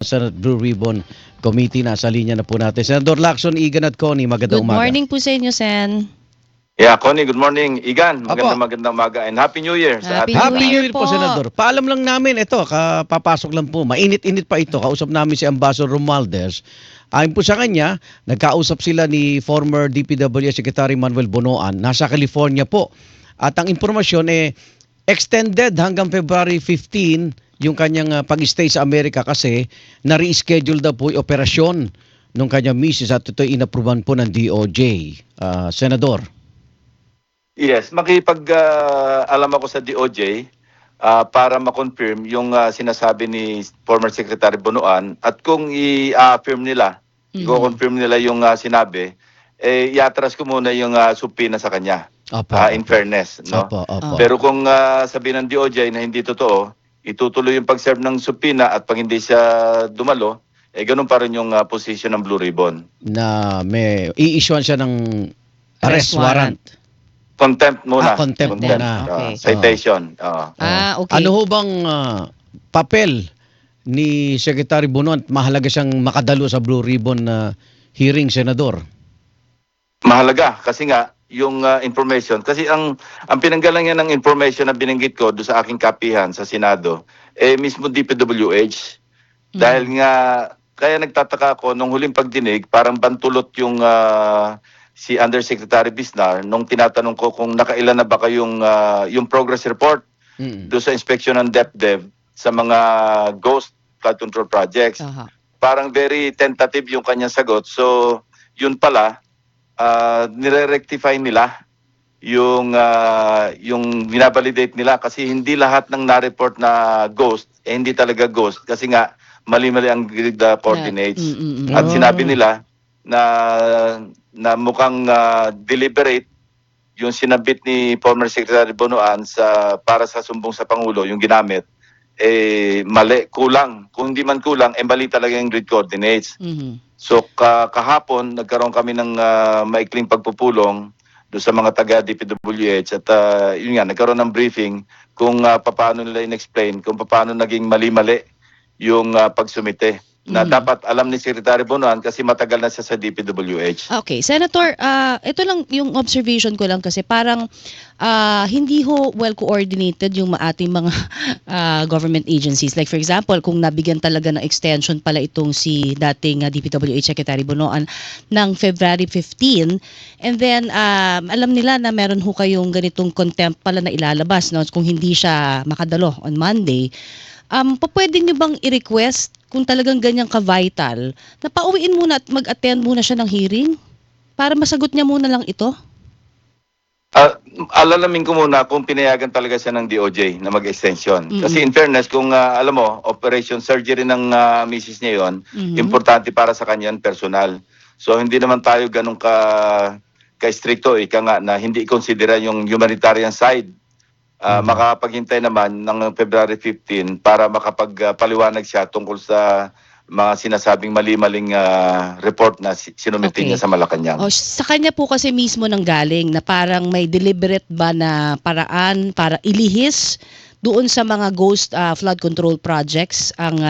Senate Blue Ribbon Committee. Nasa linya na po natin. Senador Lacson, Igan at Connie, magandang Good umaga. morning po sa inyo, Sen. Yeah, Connie, good morning. Igan, Apo. magandang umaga and Happy New Year sa Happy ating New Happy New Year Year po, po. Senador. Paalam lang namin, ito, kapapasok lang po. Mainit-init pa ito. Kausap namin si Ambassador Romualdez. Ayon po sa kanya, nagkausap sila ni former DPWH Secretary Manuel Bonoan. Nasa California po. At ang impormasyon extended hanggang February 15 yung kanyang pag-stay sa Amerika kasi na-reschedule daw po yung operasyon nung kanyang misis at ito inapruban po ng DOJ. Senador. Yes, alam ako sa DOJ para ma-confirm yung sinasabi ni former Secretary Bonoan at kung i-affirm nila, i-confirm nila yung sinabi, iatras ko muna yung subpoena sa kanya. Opo, In opo. fairness, no? Opo. Pero kung sabihin ng DOJ na hindi totoo, itutuloy yung pag-serve ng subpoena at pag hindi siya dumalo, ganun pa rin yung position ng Blue Ribbon. Na may i-issuean siya ng arrest warrant. Contempt muna. Contempt muna. Okay. Citation. Okay. Ano ho bang papel ni Secretary Bonoan? Mahalaga siyang makadalo sa Blue Ribbon hearing, Senador. Mahalaga kasi nga yung information kasi ang pinanggalingan ng information na binanggit ko do sa aking kapihan sa Senado mismo DPWH dahil nga kaya nagtataka ako nung huling pagdinig parang bantulot yung si Undersecretary Bisnar nung tinatanong ko kung nakailan na ba kayong yung progress report do sa inspection ng DepDev sa mga ghost flood control projects. Parang very tentative yung kanyang sagot. So yun pala nire-rectify nila yung binabalidate nila kasi hindi lahat ng na-report na ghost hindi talaga ghost kasi nga mali-mali ang grid coordinates at sinabi nila na mukhang deliberate yung sinabit ni former Secretary Bonoan para sa sumbong sa Pangulo yung ginamit mali, kulang. Kung hindi man kulang, mali talaga yung grid coordinates. So kahapon nagkaroon kami ng maikling pagpupulong doon sa mga taga DPWH at yun nga nagkaroon ng briefing kung paano nila in-explain kung paano naging mali-mali yung pagsumite na dapat alam ni Secretary Bonoan kasi matagal na siya sa DPWH. Okay, Senator, ito lang yung observation ko lang kasi parang hindi ho well coordinated yung ating mga government agencies. Like for example, kung nabigyan talaga ng extension pala itong si dating DPWH Secretary Bonoan ng February 15 and then alam nila na meron ho kayong ganitong contempt pala na ilalabas no kung hindi siya makadalo on Monday. Pwede nyo bang i-request kung talagang ganyan ka-vital na pauwiin muna at mag-attend muna siya ng hearing para masagot niya muna lang ito? Alalamin ko muna kung pinayagan talaga siya ng DOJ na mag-extension. Kasi in fairness, kung alam mo, operation surgery ng misis niya yon, importante para sa kanyang personal. So hindi naman tayo ganun ka-stricto, ika nga, na hindi considera yung humanitarian side. Makapaghintay naman ng February 15 para makapagpaliwanag siya tungkol sa mga sinasabing mali-maling report na sinumite niya sa Malacanang. Sa kanya po kasi mismo nang galing na parang may deliberate ba na paraan para ilihis doon sa mga ghost flood control projects ang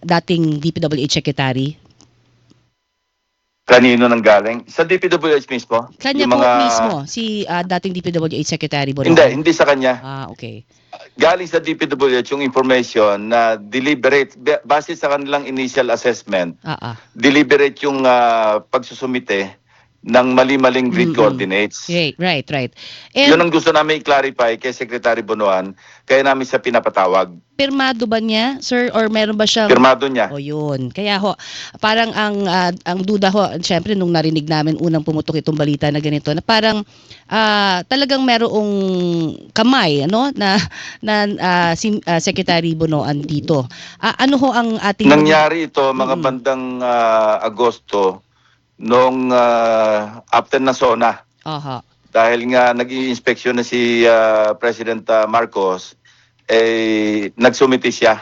dating DPWH Secretary? Kanino nang galing? Sa DPWH mismo? Kanya Yung po mga... mismo, si dating DPWH Secretary Bonoan. Hindi sa kanya. Okay. Galing sa DPWH yung information na deliberate, base sa kanilang initial assessment, deliberate yung pagsusumite ng mali-maling grid coordinates. Right. Yun ang gusto namin i-clarify kay Secretary Bonoan, kaya namin siya pinapatawag. Pirmado ba niya, sir, or meron ba siyang... Pirmado niya. Yun. Kaya ho, parang ang duda ho, syempre nung narinig namin unang pumutok itong balita na ganito, na parang talagang merong kamay, ano, si Secretary Bonoan dito. Ano ho ang ating... Nangyari ito mga bandang Agosto, nung after na SONA. Dahil nga nag-i-inspeksyon na si President Marcos, nagsumiti siya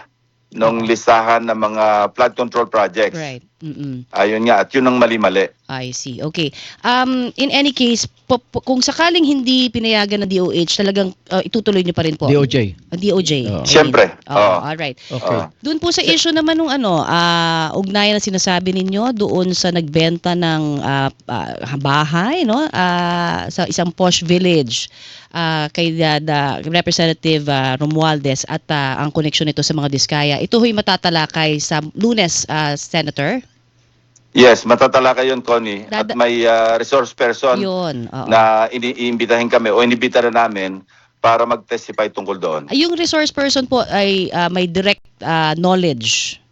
ng listahan ng mga flood control projects. Right. Mm-mm. Ayun nga, at yun ang mali-mali. I see. Okay. In any case, kung sakaling hindi pinayagan ng DOH, talagang itutuloy niyo pa rin po. DOJ. DOJ. Oo. Siyempre. Oo, Oo. alright. Okay. Oo. Doon po sa issue naman nung ugnayan na sinasabi ninyo doon sa nagbenta ng bahay, no? Sa isang posh village kay the Representative Romualdez at ang koneksyon nito sa mga Diskaya. Ito ho'y matatalakay sa Lunes, Senator. Yes, matatalakay yun, Connie. At may resource person Yun, oo. na iniimbitahin kami o inibita na namin para mag-testify tungkol doon. Yung resource person po ay may direct knowledge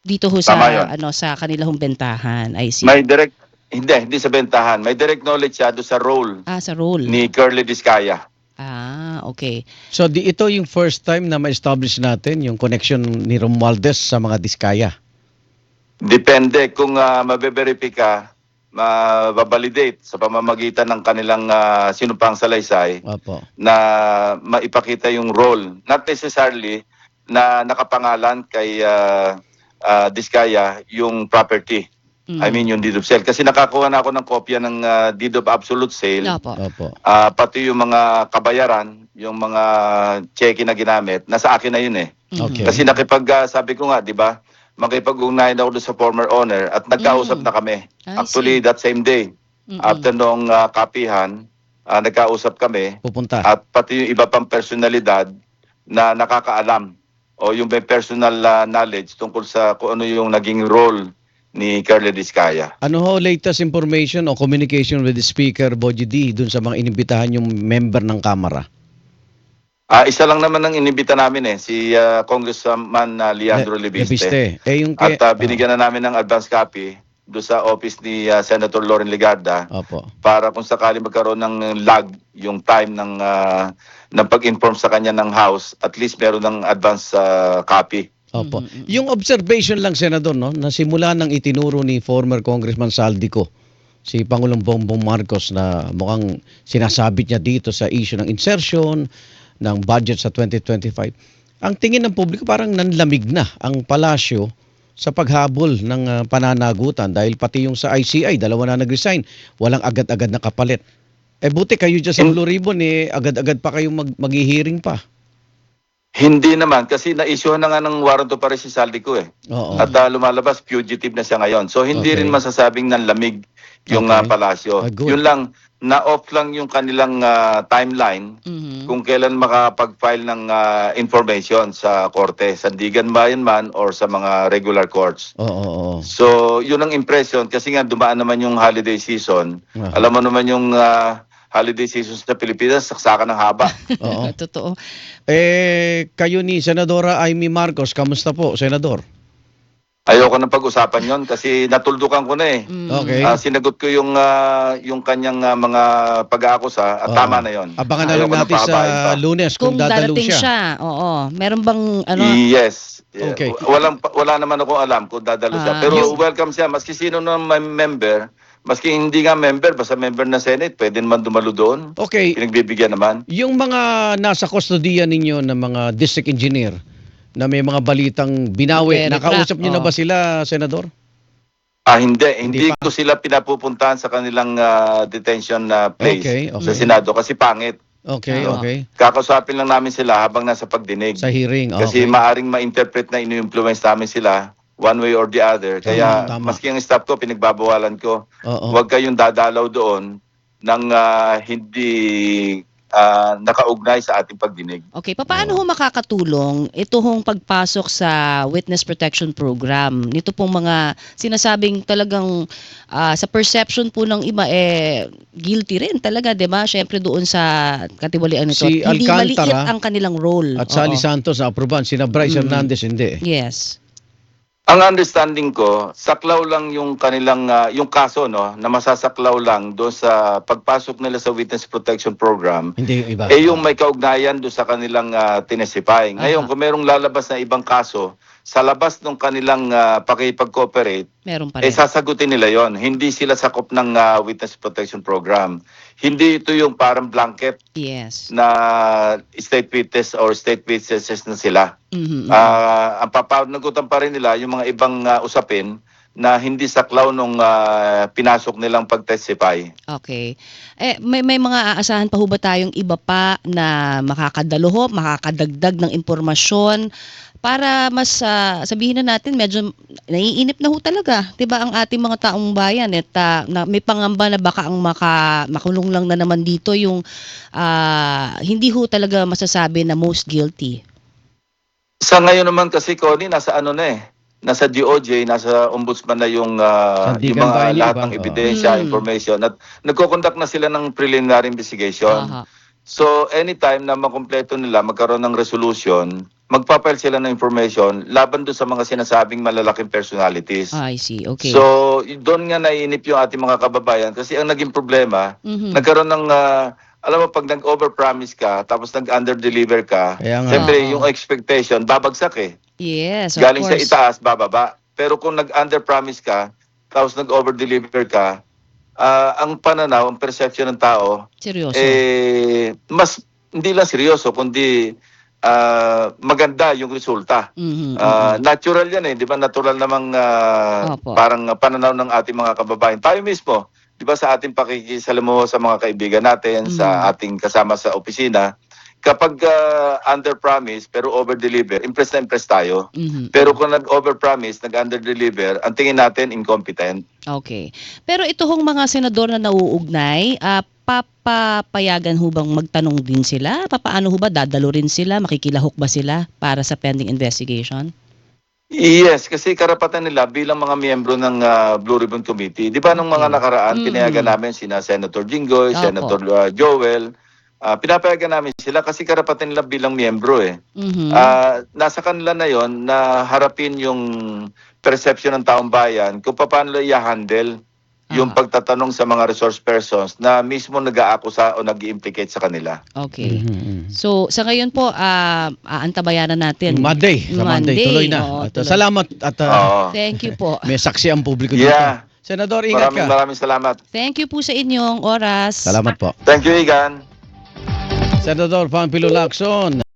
dito ho Tama yun. sa kanila hong bentahan. I see. May direct, hindi sa bentahan. May direct knowledge siya doon sa role Sa role. ni Curly Diskaya. Okay. So ito yung first time na ma-establish natin yung connection ni Romualdez sa mga Diskaya. Depende kung mabe-verify ka, mababalidate sa pamamagitan ng kanilang sinumpang salaysay Opo. na maipakita yung role. Not necessarily na nakapangalan kay Diskaya yung property. I mean yung deed of sale. Kasi nakakuha na ako ng kopya ng deed of absolute sale. Opo. Opo. Pati yung mga kabayaran, yung mga cheque na ginamit, nasa akin na yun eh. Okay. Kasi sabi ko nga, di ba, makipag-ugnayan ako doon sa former owner at nagkausap na kami. I Actually, see. that same day, after nung kapihan, nagkausap kami Pupunta. at pati yung iba pang personalidad na nakakaalam o yung may personal knowledge tungkol sa kung ano yung naging role ni Curly Diskaya. Ano ho latest information o communication with the Speaker Boji D dun sa mga inibitahan yung member ng Kamara? Isa lang naman ang inibita namin si Congressman Leandro Lebiste. Yung At binigyan na namin ng advance copy do sa office ni Senator Loren Legarda Opo. para kung sakali magkaroon ng lag yung time ng pag-inform sa kanya ng House, at least meron ng advance copy. Opo. Yung observation lang, Senador, no, na simula nang itinuro ni former Congressman Saldico si Pangulong Bongbong Marcos na mukhang sinasabit niya dito sa issue ng insertion ng budget sa 2025. Ang tingin ng publiko parang nanlamig na ang palasyo sa paghabol ng pananagutan dahil pati yung sa ICI, dalawa na nag-resign, walang agad-agad na kapalit. Buti kayo dyan sa Blue Ribbon, agad-agad pa kayong mag-hearing pa. Hindi naman, kasi na-issue na nga ng warrant of arrest si Saldico eh. Oo. At lumalabas, fugitive na siya ngayon. So hindi Okay. rin masasabing nanlamig yung Okay. palasyo. Good. Yun lang, na-off lang yung kanilang timeline kung kailan makapag-file ng information sa korte, Sandigan Bayan man or sa mga regular courts. Oo. So yun ang impression kasi nga dumaan naman yung holiday season. Aha. Alam mo naman yung holiday season sa Pilipinas, saksakan ng haba. Oo. Totoo. Kayo ni Senadora Amy Marcos, kamusta po, Senador? Ayoko nang pag-usapan yon kasi natuldukan ko na eh. Okay. Sinagot ko yung kanyang mga pag-aakusa at Oo. tama na yon. Abangan na lang natin sa Lunes kung dadalo darating siya. siya. Oo. Meron bang Yes. Okay. Wala naman ako alam kung dadalo siya. Pero welcome siya. Maski sino na member, maski hindi nga member, basta member na Senate, pwede naman dumalo doon. Okay. Pinagbibigyan naman. Yung mga nasa kustodiya ninyo ng mga district engineer na may mga balitang binawi, Very nakausap crack, niyo na ba sila, Senador? Hindi pa. ko sila pinapupuntahan sa kanilang detention place Okay. sa Senado kasi pangit. Okay. Kakausapin lang namin sila habang nasa pagdinig. Sa hearing, Kasi okay. maaring ma-interpret na inu-influence namin sila one way or the other. Kaya Tama. maski ang staff ko, pinagbabawalan ko. Oo. Huwag kayong dadalaw doon ng hindi nakaugnay sa ating pagdinig. Okay, paano ho makakatulong ito hong pagpasok sa Witness Protection Program? Nito pong mga sinasabing talagang sa perception po ng iba guilty rin talaga, 'di ba? Syempre doon sa katiwalian nito. Si Hindi Alcantara maliit ang kanilang role. At Sally Oo. Santos na aproban, sina Bryce Hernandez hindi. Yes. Ang understanding ko, saklaw lang yung kanilang yung kaso na masasaklaw lang doon sa pagpasok nila sa Witness Protection Program. Hindi yung iba. Yung may kaugnayan doon sa kanilang tinestify. Ngayon, kung merong lalabas na ibang kaso, sa labas ng kanilang pakipag-cooperate, Meron pa rin. sasagutin nila yon. Hindi sila sakop ng Witness Protection Program. Hindi ito yung parang blanket Yes. na state witness or state witnesses na sila. Ang papanagutan pa rin nila yung mga ibang usapin na hindi saklaw nung pinasok nilang pag-testify. Okay. May mga aasahan pa ho ba tayong iba pa na makakadalo ho, makakadagdag ng impormasyon para mas sabihin na natin medyo naiinip na ho talaga, 'di ba, ang ating mga taong bayan at na may pangamba na baka ang makulong lang na naman dito yung hindi ho talaga masasabi na most guilty. Sa ngayon naman kasi, Connie, nasa DOJ, nasa ombudsman na yung Sandigan ba yun, lahat iba? ng ebidensya, Mm. information, at nagko-conduct na sila ng preliminary investigation. Aha. So anytime na makumpleto nila, magkaroon ng resolution, magpapile sila ng information laban doon sa mga sinasabing malalaking personalities. I see. Okay. So doon nga naiinip yung ating mga kababayan kasi ang naging problema, Mhm. nagkaroon ng alam mo, pag nag-overpromise ka tapos nag-underdeliver ka, Kaya nga. siyempre Oo. yung expectation babagsak eh. Yes, of Galing sa course. itaas, bababa. Pero kung nag-underpromise ka, tapos nag-overdeliver ka, ang pananaw, ang perception ng tao, Seryoso. mas hindi lang seryoso, kundi maganda yung resulta. Mhm. Mhm. Natural yan eh, di ba? Natural namang Opo. parang pananaw ng ating mga kababayan. Tayo mismo, di ba, sa ating pakikisalamuha sa mga kaibigan natin, sa ating kasama sa opisina, kapag under-promise pero over-deliver, impress na impress tayo. Mhm. Pero kung nag-over-promise, nag-under-deliver, ang tingin natin incompetent. Okay. Pero ito hong mga senador na nauugnay, papapayagan ho bang magtanong din sila? Papaano ho ba? Dadalo rin sila? Makikilahok ba sila para sa pending investigation? Yes, kasi karapatan nila bilang mga miyembro ng Blue Ribbon Committee. Di ba nung mga Okay. nakaraan, Mm. pinayagan namin sina Senator Jinggoy, Opo. Senator Joel, pinapayagan namin sila kasi karapatan nila bilang miyembro eh. Mhm. Nasa kanila na yon na harapin yung perception ng taong bayan kung paano nila i-handle yung Ah. pagtatanong sa mga resource persons na mismo nag-aakusa o nag-implicate sa kanila. Okay. Mhm. So, sa ngayon po, aantabayanan natin. Yung Monday, sa Monday, tuloy na. Oo, At tuloy. salamat at Oo. Thank you po. may saksi ang publiko dito. Yeah. Senador, ingat ka. Maraming salamat. Thank you po sa inyong oras. Salamat po. Thank you, Igan. Senador Pamphilo Lacson.